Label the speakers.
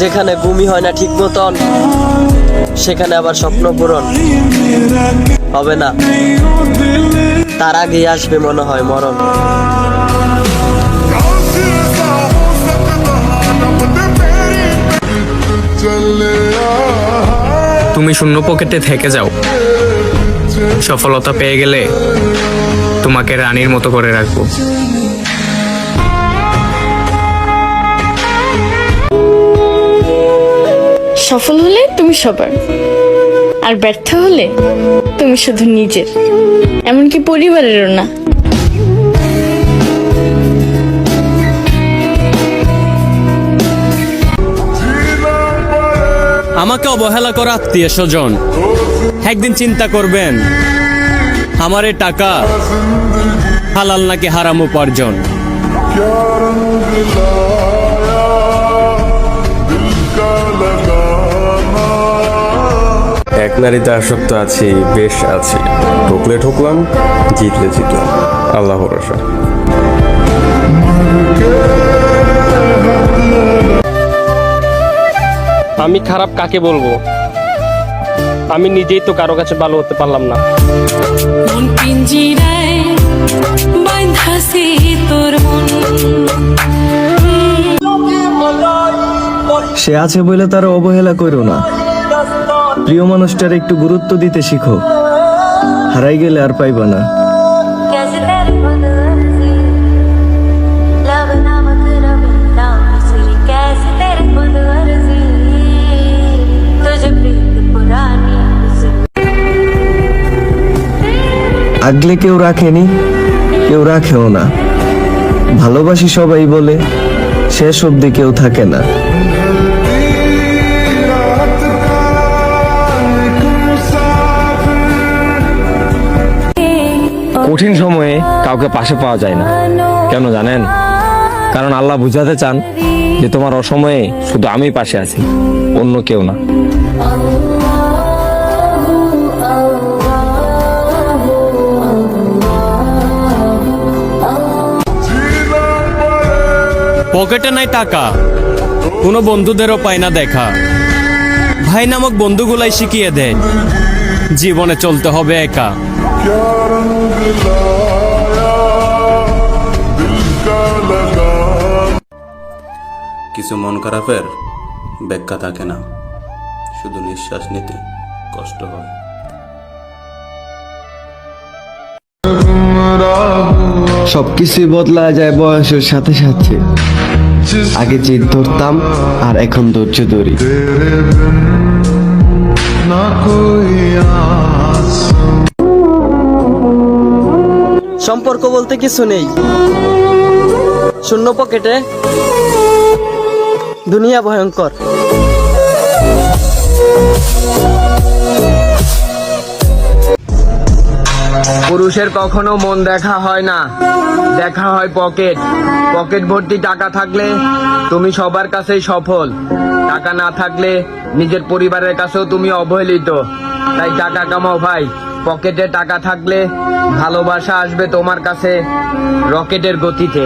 Speaker 1: যেখানে ঘুমই হয় না ঠিক মতন, সেখানে আবার স্বপ্ন পূরণ হবে না, তার আগেই আসবে মনে হয় মরণ।
Speaker 2: তুমি শূন্য পকেটে থেকে যাও, সফলতা পেয়ে গেলে তোমাকে রানীর মতো করে রাখবো।
Speaker 3: সফল হলে তুমি সবার, আর ব্যর্থ হলে তুমি শুধু নিজের, এমনকি পরিবারেরও না।
Speaker 4: আমাকে অবহেলা করা আত্মীয় স্বজন একদিন চিন্তা করবেন আমার এই টাকা হালাল নাকি হারাম উপার্জন।
Speaker 5: এক নারীতে আসক্ত আছি, বেশ আছি, ঠকলে ঠকলাম, জিতলে জিতলাম, আল্লাহ ভরসা।
Speaker 6: আমি খারাপ কাকে বলবো? আমি নিজেই তো কারো কাছে ভালো হতে পারলাম না।
Speaker 7: মন পিঞ্জিরায় বাঁধাছে তোর মন।
Speaker 8: সে আছে বলে তার অবহেলা করো না। প্রিয় মানুষটার একটু গুরুত্ব দিতে শিখো, হারাই গেলে আর পাইবা না। আগলে কেউ রাখেনি, কেউ রাখেও না। ভালোবাসি সবাই বলে শেষ অবধি কেউ থাকে না।
Speaker 9: কঠিন সময়ে কাউকে পাশে পাওয়া যায় না, কেন জানেন? কারণ আল্লাহ বুঝাতে চান যে তোমার অসময়ে শুধু আমি পাশে আছি, অন্য কেউ না।
Speaker 4: পকেটে নাই টাকা, কোনো বন্ধুদেরও পায় না দেখা। ভাই নামক বন্ধুগুলাই শিখিয়ে দেয় জীবনে চলতে হবে একা।
Speaker 10: কিছু মন খারাপের ব্যাখ্যা থাকে না, শুধু নিঃশ্বাস নিতে কষ্ট হয়।
Speaker 8: সবকিছুই বদলা যায় বয়সের সাথে সাথে। আগে জিদ ধরতাম আর এখন ধৈর্য ধরি।
Speaker 1: সম্পর্ক বলতে কিছু নেই, শূন্য পকেটে দুনিয়া ভয়ঙ্কর।
Speaker 9: পুরুষের কখনো মন দেখা হয় না, দেখা হয় পকেট। পকেট ভর্তি টাকা থাকলে তুমি সবার কাছেই সফল, টাকা না থাকলে নিজের পরিবারের কাছেও তুমি অবহেলিত। তাই টাকা কামাও ভাই, পকেটে টাকা থাকলে ভালোবাসা আসবে তোমার কাছে রকেটের গতিতে।